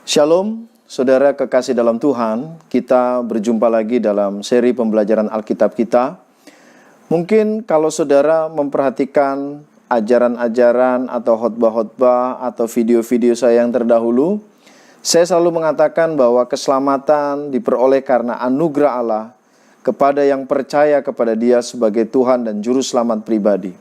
Shalom, saudara kekasih dalam Tuhan. Kita berjumpa lagi dalam seri pembelajaran Alkitab kita. Mungkin kalau saudara memperhatikan ajaran-ajaran atau khotbah-khotbah atau video-video saya yang terdahulu, saya selalu mengatakan bahwa keselamatan diperoleh karena anugerah Allah kepada yang percaya kepada Dia sebagai Tuhan dan Juru Selamat pribadi.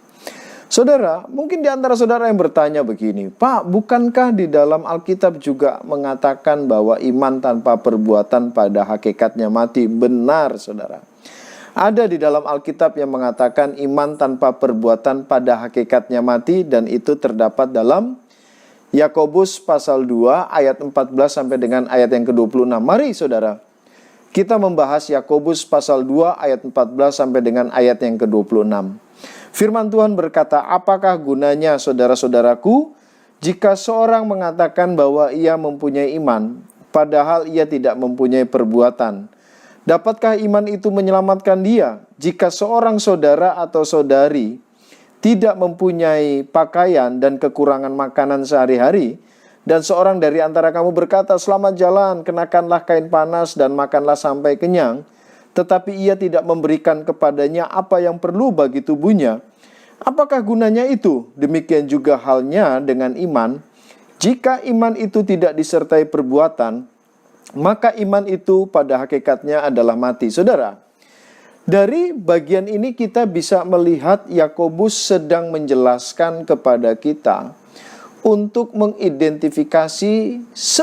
Saudara, mungkin di antara saudara yang bertanya begini, Pak, bukankah di dalam Alkitab juga mengatakan bahwa iman tanpa perbuatan pada hakikatnya mati? Benar, saudara. Ada di dalam Alkitab yang mengatakan iman tanpa perbuatan pada hakikatnya mati, dan itu terdapat dalam Yakobus pasal 2 ayat 14 sampai dengan ayat yang ke-26. Mari saudara, kita membahas Yakobus pasal 2 ayat 14 sampai dengan ayat yang ke-26. Firman Tuhan berkata, apakah gunanya saudara-saudaraku jika seorang mengatakan bahwa ia mempunyai iman, padahal ia tidak mempunyai perbuatan? Dapatkah iman itu menyelamatkan dia? Jika seorang saudara atau saudari tidak mempunyai pakaian dan kekurangan makanan sehari-hari, dan seorang dari antara kamu berkata, selamat jalan, kenakanlah kain panas dan makanlah sampai kenyang, tetapi ia tidak memberikan kepadanya apa yang perlu bagi tubuhnya, apakah gunanya itu? Demikian juga halnya dengan iman. Jika iman itu tidak disertai perbuatan, maka iman itu pada hakikatnya adalah mati. Saudara, dari bagian ini kita bisa melihat Yakobus sedang menjelaskan kepada kita untuk mengidentifikasi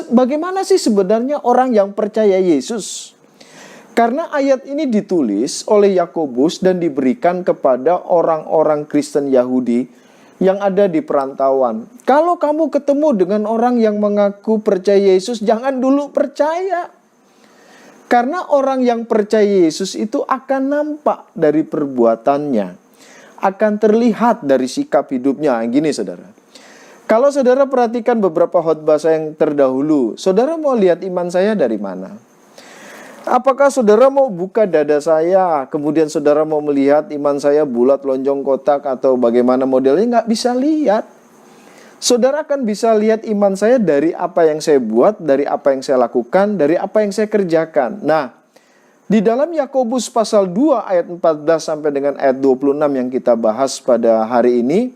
bagaimana sih sebenarnya orang yang percaya Yesus. Karena ayat ini ditulis oleh Yakobus dan diberikan kepada orang-orang Kristen Yahudi yang ada di perantauan. Kalau kamu ketemu dengan orang yang mengaku percaya Yesus, jangan dulu percaya. Karena orang yang percaya Yesus itu akan nampak dari perbuatannya, akan terlihat dari sikap hidupnya. Gini saudara, kalau saudara perhatikan beberapa khotbah saya yang terdahulu, saudara mau lihat iman saya dari mana? Apakah saudara mau buka dada saya, kemudian saudara mau melihat iman saya bulat, lonjong, kotak, atau bagaimana modelnya? Nggak bisa lihat. Saudara akan bisa lihat iman saya dari apa yang saya buat, dari apa yang saya lakukan, dari apa yang saya kerjakan. Nah, di dalam Yakobus pasal 2 ayat 14 sampai dengan ayat 26 yang kita bahas pada hari ini,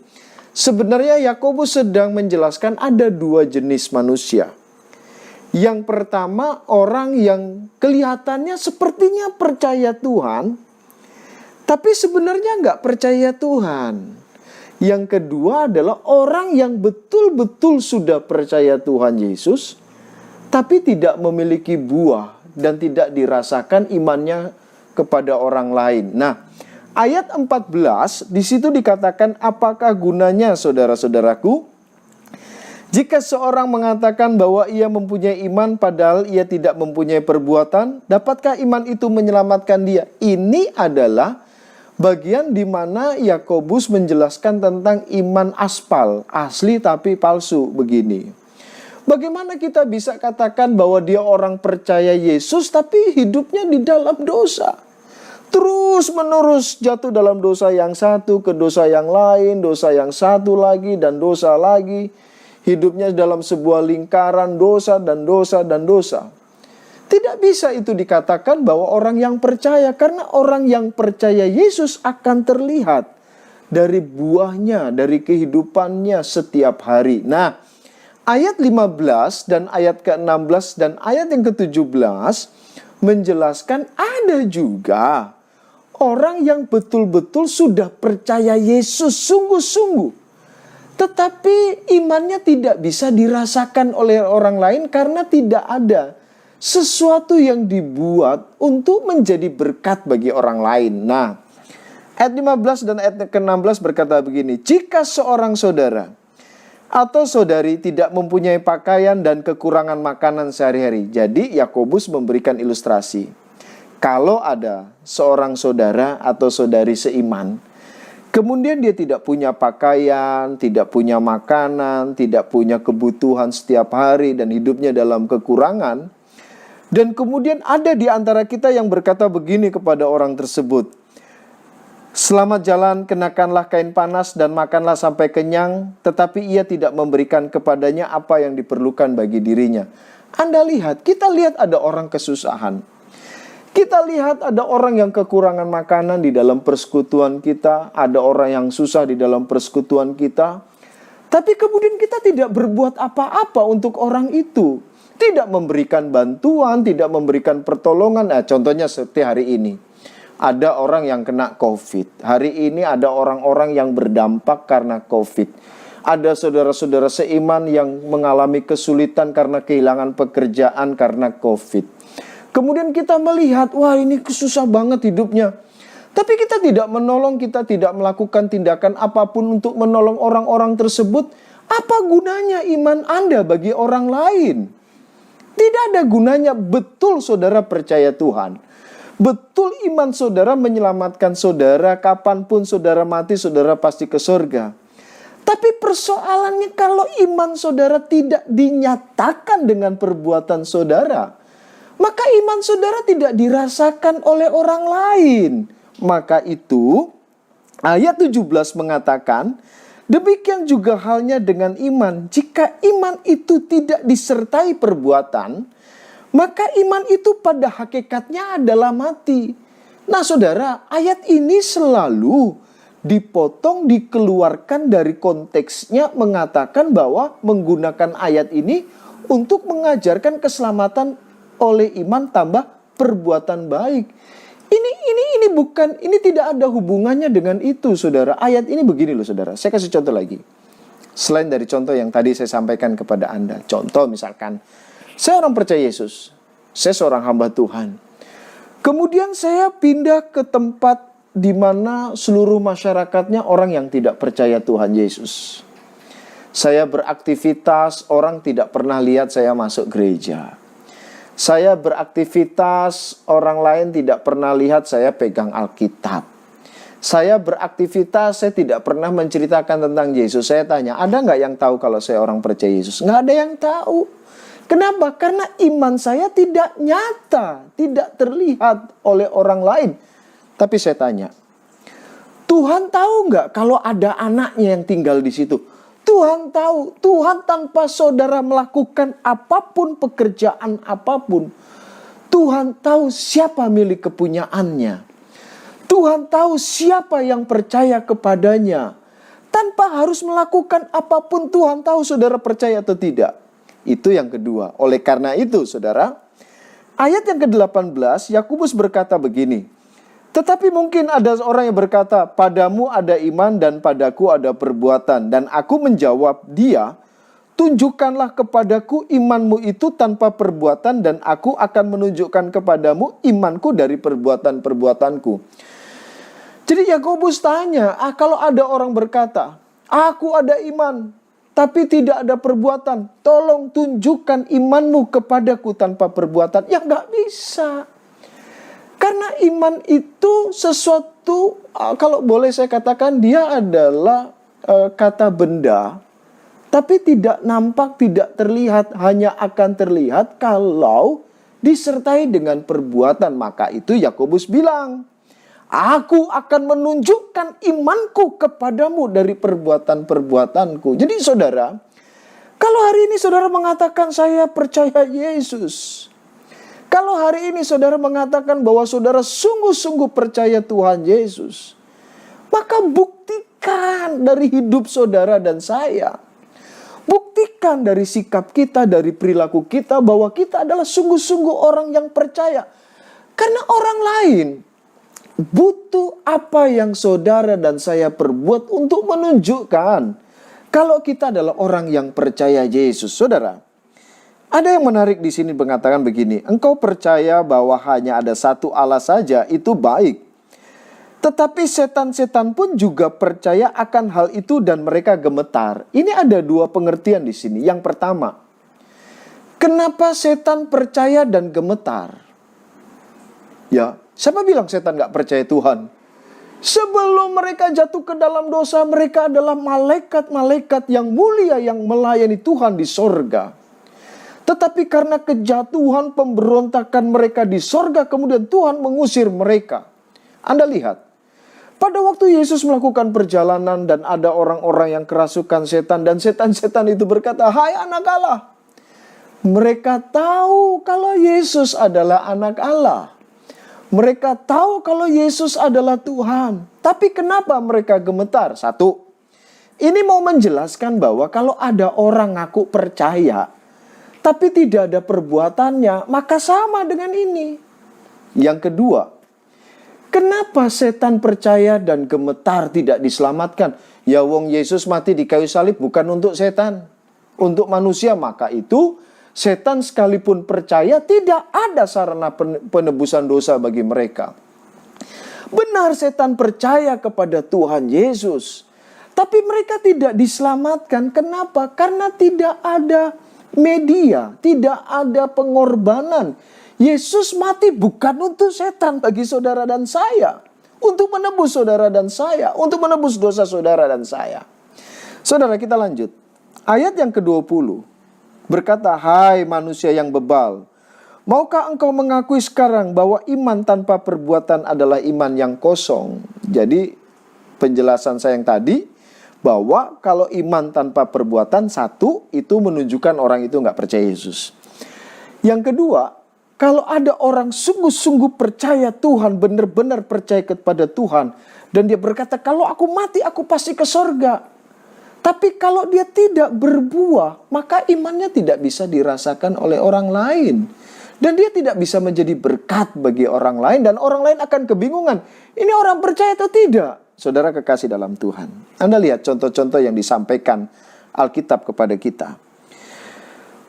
sebenarnya Yakobus sedang menjelaskan ada dua jenis manusia. Yang pertama, orang yang kelihatannya sepertinya percaya Tuhan, tapi sebenarnya nggak percaya Tuhan. Yang kedua adalah orang yang betul-betul sudah percaya Tuhan Yesus, tapi tidak memiliki buah dan tidak dirasakan imannya kepada orang lain. Nah, ayat 14 di situ dikatakan, apakah gunanya saudara-saudaraku jika seorang mengatakan bahwa ia mempunyai iman padahal ia tidak mempunyai perbuatan, dapatkah iman itu menyelamatkan dia? Ini adalah bagian di mana Yakobus menjelaskan tentang iman aspal, asli tapi palsu begini. Bagaimana kita bisa katakan bahwa dia orang percaya Yesus tapi hidupnya di dalam dosa? Terus menerus jatuh dalam dosa yang satu ke dosa yang lain, dosa yang satu lagi dan dosa lagi. Hidupnya dalam sebuah lingkaran dosa dan dosa dan dosa. Tidak bisa itu dikatakan bahwa orang yang percaya, karena orang yang percaya Yesus akan terlihat dari buahnya, dari kehidupannya setiap hari. Nah, ayat 15 dan ayat ke-16 dan ayat yang ke-17 menjelaskan ada juga orang yang betul-betul sudah percaya Yesus sungguh-sungguh, tetapi imannya tidak bisa dirasakan oleh orang lain karena tidak ada sesuatu yang dibuat untuk menjadi berkat bagi orang lain. Nah, ayat 15 dan ayat ke-16 berkata begini, jika seorang saudara atau saudari tidak mempunyai pakaian dan kekurangan makanan sehari-hari. Jadi Yakobus memberikan ilustrasi. Kalau ada seorang saudara atau saudari seiman, kemudian dia tidak punya pakaian, tidak punya makanan, tidak punya kebutuhan setiap hari dan hidupnya dalam kekurangan. Dan kemudian ada di antara kita yang berkata begini kepada orang tersebut, selamat jalan, kenakanlah kain panas dan makanlah sampai kenyang, tetapi ia tidak memberikan kepadanya apa yang diperlukan bagi dirinya. Anda lihat, kita lihat ada orang kesusahan. Kita lihat ada orang yang kekurangan makanan di dalam persekutuan kita. Ada orang yang susah di dalam persekutuan kita. Tapi kemudian kita tidak berbuat apa-apa untuk orang itu. Tidak memberikan bantuan, tidak memberikan pertolongan. Contohnya seperti hari ini. Ada orang yang kena COVID. Hari ini ada orang-orang yang berdampak karena COVID. Ada saudara-saudara seiman yang mengalami kesulitan karena kehilangan pekerjaan karena COVID. Kemudian kita melihat, wah ini susah banget hidupnya. Tapi kita tidak menolong, kita tidak melakukan tindakan apapun untuk menolong orang-orang tersebut. Apa gunanya iman Anda bagi orang lain? Tidak ada gunanya. Betul saudara percaya Tuhan. Betul iman saudara menyelamatkan saudara. Kapanpun saudara mati, saudara pasti ke surga. Tapi persoalannya kalau iman saudara tidak dinyatakan dengan perbuatan saudara, maka iman saudara tidak dirasakan oleh orang lain. Maka itu ayat 17 mengatakan, demikian juga halnya dengan iman. Jika iman itu tidak disertai perbuatan, maka iman itu pada hakikatnya adalah mati. Nah saudara, ayat ini selalu dipotong, dikeluarkan dari konteksnya, mengatakan bahwa menggunakan ayat ini untuk mengajarkan keselamatan oleh iman tambah perbuatan baik. Ini tidak ada hubungannya dengan itu saudara. Ayat ini begini loh saudara. Saya kasih contoh lagi. Selain dari contoh yang tadi saya sampaikan kepada Anda. Contoh misalkan, saya orang percaya Yesus. Saya seorang hamba Tuhan. Kemudian saya pindah ke tempat di mana seluruh masyarakatnya orang yang tidak percaya Tuhan Yesus. Saya beraktivitas, orang tidak pernah lihat saya masuk gereja. Saya beraktivitas, orang lain tidak pernah lihat saya pegang Alkitab. Saya beraktivitas, saya tidak pernah menceritakan tentang Yesus. Saya tanya, ada nggak yang tahu kalau saya orang percaya Yesus? Nggak ada yang tahu. Kenapa? Karena iman saya tidak nyata, tidak terlihat oleh orang lain. Tapi saya tanya, Tuhan tahu nggak kalau ada anaknya yang tinggal di situ? Tuhan tahu. Tuhan tanpa saudara melakukan apapun, pekerjaan apapun, Tuhan tahu siapa milik kepunyaannya. Tuhan tahu siapa yang percaya kepadanya. Tanpa harus melakukan apapun, Tuhan tahu saudara percaya atau tidak. Itu yang kedua. Oleh karena itu saudara, ayat yang ke-18, Yakobus berkata begini, tetapi mungkin ada orang yang berkata, padamu ada iman dan padaku ada perbuatan. Dan aku menjawab dia, tunjukkanlah kepadaku imanmu itu tanpa perbuatan, dan aku akan menunjukkan kepadamu imanku dari perbuatan-perbuatanku. Jadi Yakobus tanya, kalau ada orang berkata, aku ada iman, tapi tidak ada perbuatan, tolong tunjukkan imanmu kepadaku tanpa perbuatan. Ya nggak bisa. Karena iman itu sesuatu, kalau boleh saya katakan, dia adalah kata benda, tapi tidak nampak, tidak terlihat, hanya akan terlihat kalau disertai dengan perbuatan. Maka itu Yakobus bilang, aku akan menunjukkan imanku kepadamu dari perbuatan-perbuatanku. Jadi saudara, kalau hari ini saudara mengatakan saya percaya Yesus, kalau hari ini saudara mengatakan bahwa saudara sungguh-sungguh percaya Tuhan Yesus, maka buktikan dari hidup saudara dan saya. Buktikan dari sikap kita, dari perilaku kita, bahwa kita adalah sungguh-sungguh orang yang percaya. Karena orang lain butuh apa yang saudara dan saya perbuat untuk menunjukkan kalau kita adalah orang yang percaya Yesus. Saudara, ada yang menarik di sini mengatakan begini, engkau percaya bahwa hanya ada satu Allah saja, itu baik. Tetapi setan-setan pun juga percaya akan hal itu dan mereka gemetar. Ini ada dua pengertian di sini. Yang pertama, kenapa setan percaya dan gemetar? Ya, siapa bilang setan gak percaya Tuhan? Sebelum mereka jatuh ke dalam dosa, mereka adalah malaikat-malaikat yang mulia yang melayani Tuhan di sorga. Tetapi karena kejatuhan, pemberontakan mereka di sorga, kemudian Tuhan mengusir mereka. Anda lihat, pada waktu Yesus melakukan perjalanan dan ada orang-orang yang kerasukan setan, dan setan-setan itu berkata, hai anak Allah, Mereka tahu kalau Yesus adalah anak Allah. Mereka tahu kalau Yesus adalah Tuhan. Tapi kenapa mereka gemetar? Satu, ini mau menjelaskan bahwa kalau ada orang ngaku percaya, tapi tidak ada perbuatannya, maka sama dengan ini. Yang kedua, kenapa setan percaya dan gemetar tidak diselamatkan? Ya wong Yesus mati di kayu salib bukan untuk setan, untuk manusia. Maka itu setan sekalipun percaya tidak ada sarana penebusan dosa bagi mereka. Benar setan percaya kepada Tuhan Yesus, tapi mereka tidak diselamatkan. Kenapa? Karena tidak ada media, tidak ada pengorbanan. Yesus mati bukan untuk setan bagi saudara dan saya, untuk menebus saudara dan saya, untuk menebus dosa saudara dan saya. Saudara, kita lanjut. Ayat yang ke-20 berkata, "Hai manusia yang bebal, maukah engkau mengakui sekarang bahwa iman tanpa perbuatan adalah iman yang kosong?" Jadi penjelasan saya yang tadi, bahwa kalau iman tanpa perbuatan, satu, itu menunjukkan orang itu nggak percaya Yesus. Yang kedua, kalau ada orang sungguh-sungguh percaya Tuhan, benar-benar percaya kepada Tuhan, dan dia berkata, kalau aku mati, aku pasti ke sorga. Tapi kalau dia tidak berbuah, maka imannya tidak bisa dirasakan oleh orang lain. Dan dia tidak bisa menjadi berkat bagi orang lain, dan orang lain akan kebingungan. Ini orang percaya atau tidak? Saudara kekasih dalam Tuhan, Anda lihat contoh-contoh yang disampaikan Alkitab kepada kita.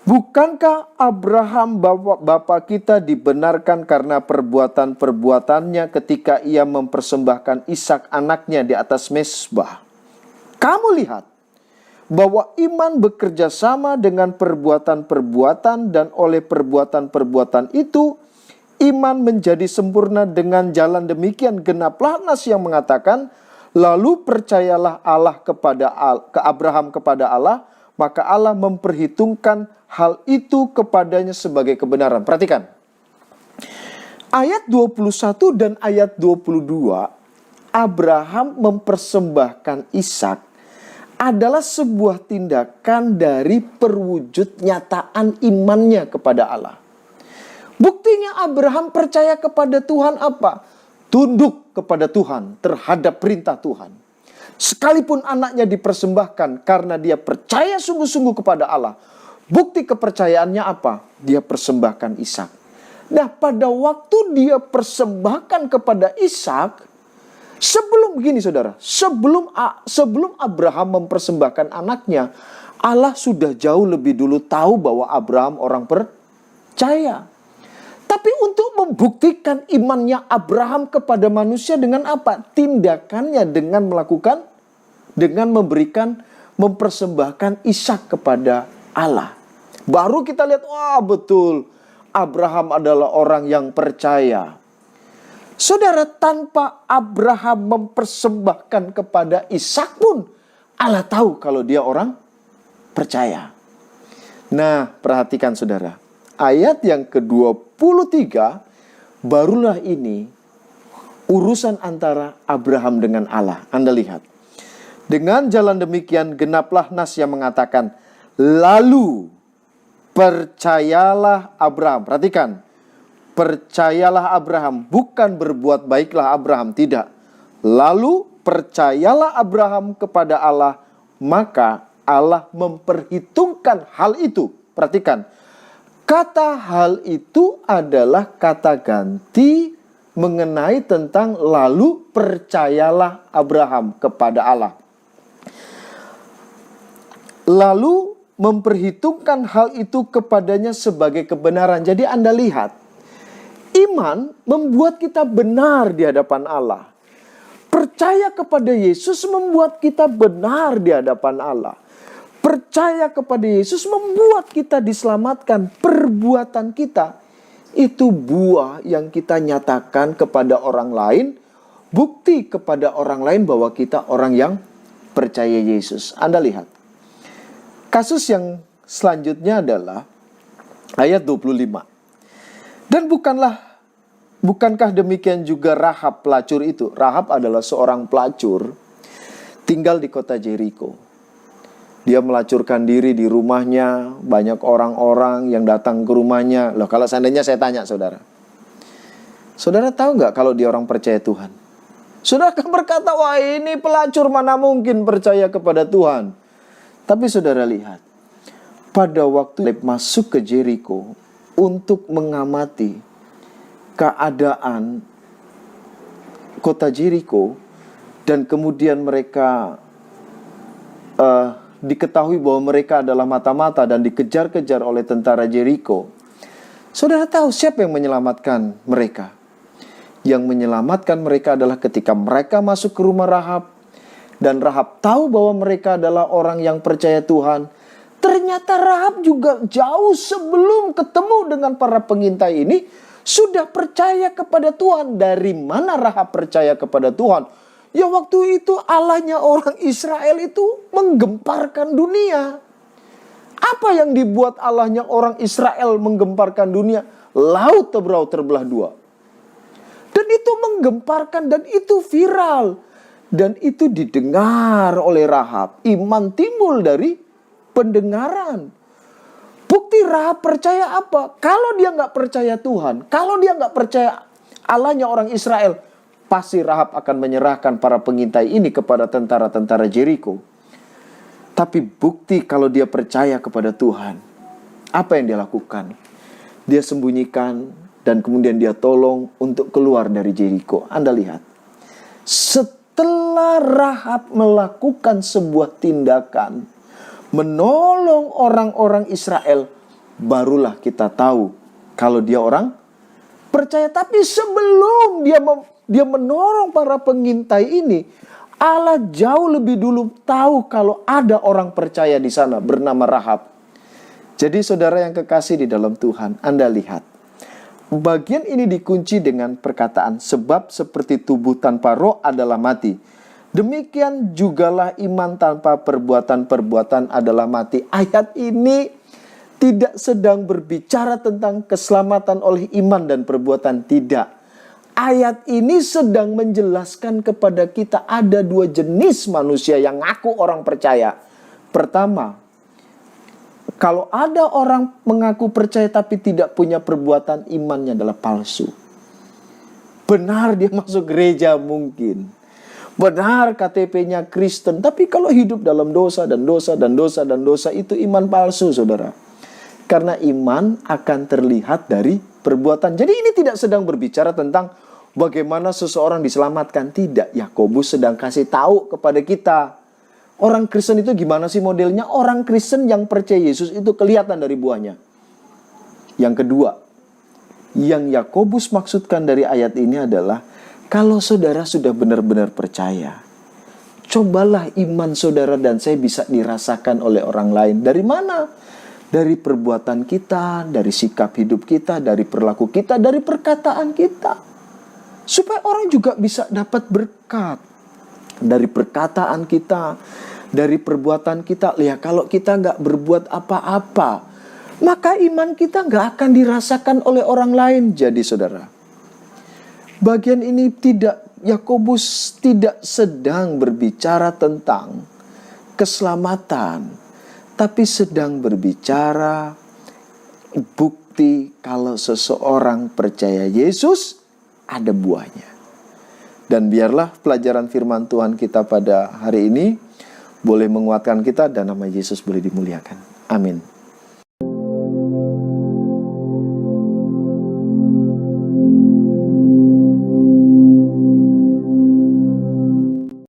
Bukankah Abraham bapa kita dibenarkan karena perbuatan-perbuatannya ketika ia mempersembahkan Ishak anaknya di atas mezbah? Kamu lihat bahwa iman bekerja sama dengan perbuatan-perbuatan, dan oleh perbuatan-perbuatan itu iman menjadi sempurna. Dengan jalan demikian genaplah nas yang mengatakan, lalu percayalah Allah ke Abraham kepada Allah, maka Allah memperhitungkan hal itu kepadanya sebagai kebenaran. Perhatikan. Ayat 21 dan ayat 22, Abraham mempersembahkan Ishak adalah sebuah tindakan dari perwujud nyataan imannya kepada Allah. Buktinya Abraham percaya kepada Tuhan apa? Tunduk kepada Tuhan terhadap perintah Tuhan. Sekalipun anaknya dipersembahkan karena dia percaya sungguh-sungguh kepada Allah. Bukti kepercayaannya apa? Dia persembahkan Ishak. Nah, pada waktu dia persembahkan kepada Ishak, sebelum begini saudara, sebelum Abraham mempersembahkan anaknya, Allah sudah jauh lebih dulu tahu bahwa Abraham orang percaya. Tapi untuk membuktikan imannya Abraham kepada manusia dengan apa? Tindakannya dengan mempersembahkan Ishak kepada Allah. Baru kita lihat, wah betul, Abraham adalah orang yang percaya. Saudara, tanpa Abraham mempersembahkan kepada Ishak pun, Allah tahu kalau dia orang percaya. Nah, perhatikan saudara. Ayat yang ke-23, barulah ini urusan antara Abraham dengan Allah. Anda lihat. Dengan jalan demikian genaplah nas yang mengatakan, lalu percayalah Abraham. Perhatikan. Percayalah Abraham, bukan berbuat baiklah Abraham, tidak. Lalu percayalah Abraham kepada Allah, maka Allah memperhitungkan hal itu. Perhatikan, kata hal itu adalah kata ganti mengenai tentang lalu percayalah Abraham kepada Allah. Lalu memperhitungkan hal itu kepadanya sebagai kebenaran. Jadi Anda lihat, iman membuat kita benar di hadapan Allah. Percaya kepada Yesus membuat kita benar di hadapan Allah. Percaya kepada Yesus membuat kita diselamatkan. Perbuatan kita itu buah yang kita nyatakan kepada orang lain. Bukti kepada orang lain bahwa kita orang yang percaya Yesus. Anda lihat. Kasus yang selanjutnya adalah ayat 25. Dan bukankah demikian juga Rahab pelacur itu? Rahab adalah seorang pelacur tinggal di kota Jericho. Dia melacurkan diri di rumahnya, banyak orang-orang yang datang ke rumahnya. Loh, kalau seandainya saya tanya saudara, saudara tahu nggak kalau dia orang percaya Tuhan? Saudara akan berkata, wah ini pelacur, mana mungkin percaya kepada Tuhan. Tapi saudara lihat, pada waktu masuk ke Jericho untuk mengamati keadaan kota Jericho, dan kemudian mereka diketahui bahwa mereka adalah mata-mata dan dikejar-kejar oleh tentara Jericho. Saudara tahu siapa yang menyelamatkan mereka? Yang menyelamatkan mereka adalah ketika mereka masuk ke rumah Rahab, dan Rahab tahu bahwa mereka adalah orang yang percaya Tuhan. Ternyata Rahab juga jauh sebelum ketemu dengan para pengintai ini sudah percaya kepada Tuhan. Dari mana Rahab percaya kepada Tuhan? Ya waktu itu Allahnya orang Israel itu menggemparkan dunia. Apa yang dibuat Allahnya orang Israel menggemparkan dunia? Laut Tebrau terbelah dua. Dan itu menggemparkan dan itu viral. Dan itu didengar oleh Rahab. Iman timbul dari pendengaran. Bukti Rahab percaya apa? Kalau dia nggak percaya Tuhan, kalau dia nggak percaya Allahnya orang Israel, pasti Rahab akan menyerahkan para pengintai ini kepada tentara-tentara Jericho. Tapi bukti kalau dia percaya kepada Tuhan, apa yang dia lakukan? Dia sembunyikan dan kemudian dia tolong untuk keluar dari Jericho. Anda lihat, setelah Rahab melakukan sebuah tindakan menolong orang-orang Israel, barulah kita tahu kalau dia orang percaya. Tapi sebelum dia menolong para pengintai ini, Allah jauh lebih dulu tahu kalau ada orang percaya di sana bernama Rahab. Jadi saudara yang kekasih di dalam Tuhan, Anda lihat, bagian ini dikunci dengan perkataan, sebab seperti tubuh tanpa roh adalah mati, demikian jugalah iman tanpa perbuatan-perbuatan adalah mati. Ayat ini tidak sedang berbicara tentang keselamatan oleh iman dan perbuatan, tidak. Ayat ini sedang menjelaskan kepada kita ada dua jenis manusia yang ngaku orang percaya. Pertama, kalau ada orang mengaku percaya tapi tidak punya perbuatan, imannya adalah palsu. Benar dia masuk gereja mungkin. Benar KTP-nya Kristen, tapi kalau hidup dalam dosa dan dosa dan dosa dan dosa, itu iman palsu, saudara. Karena iman akan terlihat dari perbuatan. Jadi ini tidak sedang berbicara tentang bagaimana seseorang diselamatkan. Tidak, Yakobus sedang kasih tahu kepada kita. Orang Kristen itu gimana sih modelnya? Orang Kristen yang percaya Yesus itu kelihatan dari buahnya. Yang kedua, yang Yakobus maksudkan dari ayat ini adalah, kalau saudara sudah benar-benar percaya, cobalah iman saudara dan saya bisa dirasakan oleh orang lain. Dari mana? Dari perbuatan kita, dari sikap hidup kita, dari perilaku kita, dari perkataan kita. Supaya orang juga bisa dapat berkat. Dari perkataan kita, dari perbuatan kita. Lihat, kalau kita nggak berbuat apa-apa, maka iman kita nggak akan dirasakan oleh orang lain. Jadi saudara, bagian ini Yakobus tidak sedang berbicara tentang keselamatan, tapi sedang berbicara bukti kalau seseorang percaya Yesus, ada buahnya. Dan biarlah pelajaran firman Tuhan kita pada hari ini boleh menguatkan kita dan nama Yesus boleh dimuliakan. Amin.